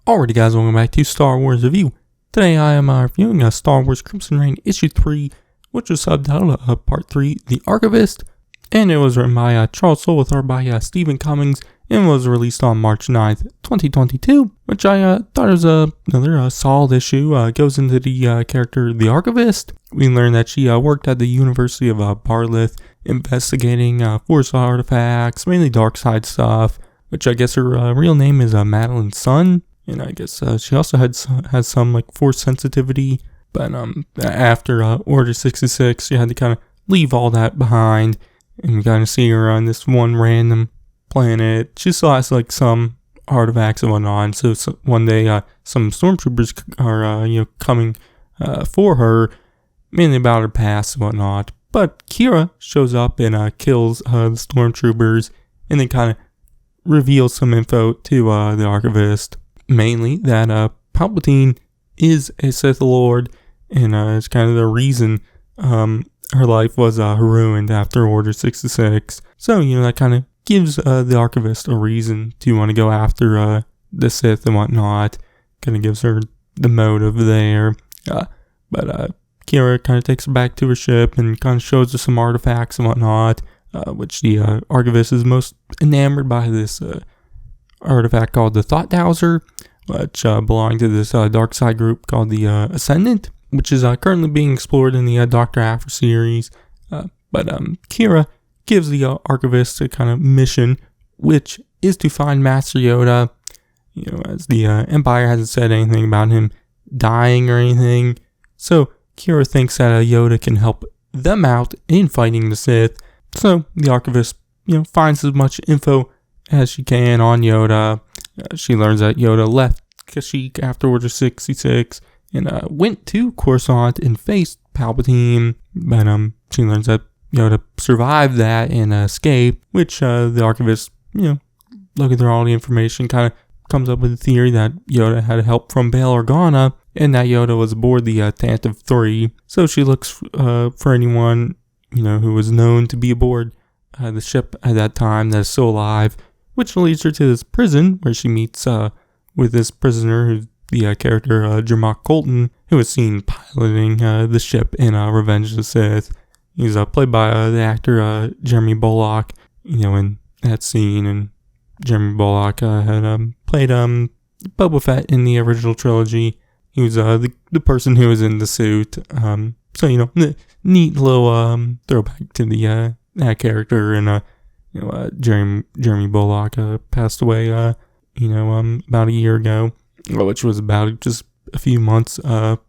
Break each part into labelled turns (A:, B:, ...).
A: Alrighty guys, welcome back to Star Wars Review. Today I am reviewing Star Wars Crimson Reign Issue 3, which was subtitled Part 3, The Archivist, and it was written by Charles Soule with art by Stephen Cummings, and was released on March 9th, 2022, which I thought was another solid issue. Goes into the character The Archivist. We learn that she worked at the University of Barlith, investigating Force artifacts, mainly dark side stuff, which I guess her real name is Madeline Sun. And I guess she also has some like force sensitivity, but after Order 66, she had to kind of leave all that behind, and we kind of see her on this one random planet. She still has like some artifacts and whatnot. So one day, some stormtroopers are coming for her, mainly about her past and whatnot. But Qi'ra shows up and kills the stormtroopers, and then kind of reveals some info to the Archivist. Mainly that Palpatine is a Sith Lord, and it's kind of the reason her life was ruined after Order 66. So, that kind of gives the Archivist a reason to want to go after the Sith and whatnot. Kind of gives her the motive there. But Qi'ra kind of takes her back to her ship and kind of shows her some artifacts and whatnot, which the Archivist is most enamored by this artifact called the Thought Dowser, which belonged to this dark side group called the Ascendant, which is currently being explored in the Dr. Aphra series. But Qi'ra gives the Archivist a kind of mission, which is to find Master Yoda. As the Empire hasn't said anything about him dying or anything, so Qi'ra thinks that Yoda can help them out in fighting the Sith. So the Archivist, finds as much info as she can on Yoda. She learns that Yoda left Kashyyyk after Order 66 and went to Coruscant and faced Palpatine. But she learns that Yoda survived that and escaped, which the Archivist, looking through all the information, kind of comes up with the theory that Yoda had help from Bail Organa and that Yoda was aboard the Tantive 3. So she looks for anyone, who was known to be aboard the ship at that time that is still alive, which leads her to this prison where she meets with this prisoner, who's the character Jermok Colton, who was seen piloting the ship in Revenge of the Sith. He's played by the actor Jeremy Bulloch, in that scene. And Jeremy Bulloch had played Boba Fett in the original trilogy. He was the person who was in the suit. So, neat little throwback to the that character. And Jeremy Bulloch passed away, about a year ago, which was about just a few months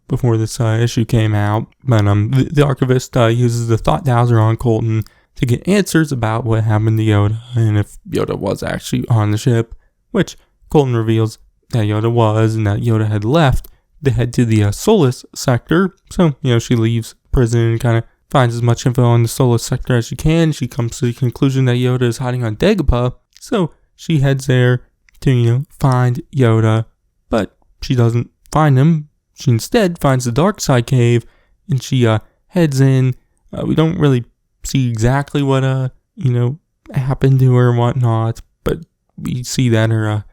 A: before this issue came out. But the Archivist uses the Thought Dowser on Colton to get answers about what happened to Yoda and if Yoda was actually on the ship, which Colton reveals that Yoda was, and that Yoda had left to head to the Solus sector. So, she leaves prison and kind of finds as much info on the Solus sector as she can. She comes to the conclusion that Yoda is hiding on Dagobah, so she heads there to, find Yoda, but she doesn't find him. She instead finds the dark side cave, and she heads in. We don't really see exactly what happened to her and whatnot, but we see that her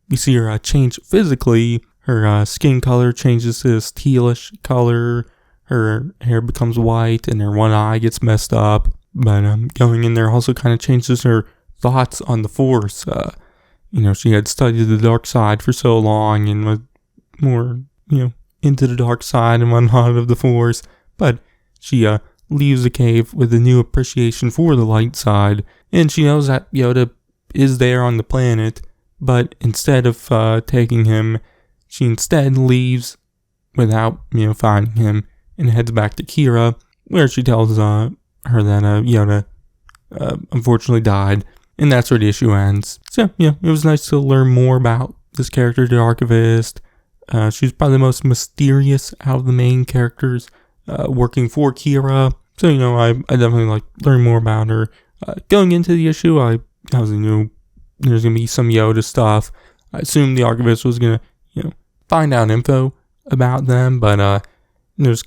A: we see her change physically. Her skin color changes to this tealish color. Her hair becomes white, and her one eye gets messed up. But going in there also kind of changes her thoughts on the Force. She had studied the dark side for so long and was more, into the dark side and whatnot of the Force. But she leaves the cave with a new appreciation for the light side. And she knows that Yoda is there on the planet, but instead of taking him, she instead leaves without, finding him, and heads back to Qi'ra, where she tells her that Yoda unfortunately died, and that's where the issue ends. So, it was nice to learn more about this character, the Archivist. She's probably the most mysterious out of the main characters working for Qi'ra. So, I definitely learn more about her. Going into the issue, I obviously knew there's going to be some Yoda stuff. I assumed the Archivist was going to, find out info about them, but there's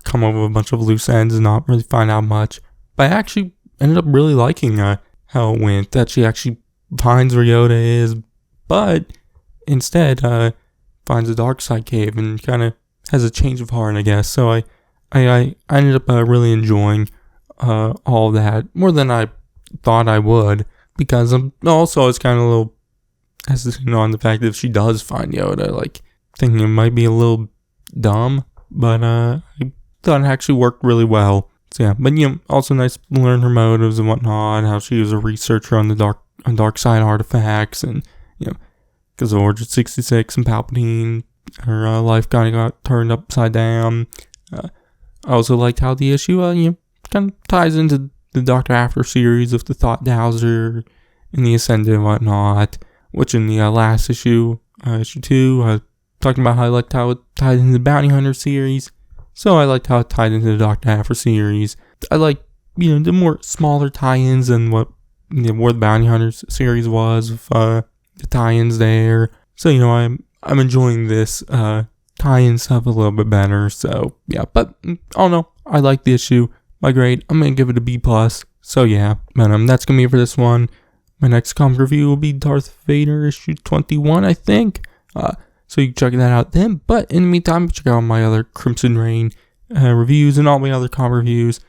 A: come over a bunch of loose ends and not really find out much. But I actually ended up really liking how it went, that she actually finds where Yoda is, but instead finds a dark side cave and kind of has a change of heart, I guess. So I ended up really enjoying all that more than I thought I would, because I was kind of a little hesitant on the fact that if she does find Yoda, like thinking it might be a little dumb, but I thought it actually worked really well. So yeah, but also nice to learn her motives and whatnot, how she was a researcher on the dark side artifacts, and because of Order 66 and Palpatine, her life kind of got turned upside down. I also liked how the issue, kind of ties into the Doctor After series of the Thought Dowser and the Ascended and whatnot, which in the last issue, issue 2, I talked about how I liked how it tied into the Bounty Hunter series. So I liked how it tied into the Doctor After series. I like, the more smaller tie-ins than what, where the Bounty Hunters series was, with the tie-ins there. So, I'm enjoying this tie-in stuff a little bit better. So, yeah, but I don't know. I like the issue. My grade, I'm going to give it a B+. So, yeah, but, that's going to be it for this one. My next comic review will be Darth Vader issue 21, I think. So you can check that out then. But in the meantime, check out my other Crimson Reign reviews and all my other comic reviews.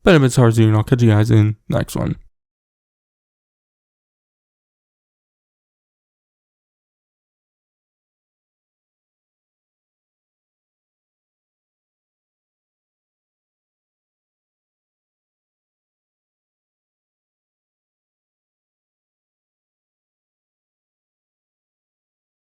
A: But if it's Harzoon, I'll catch you guys in the next one.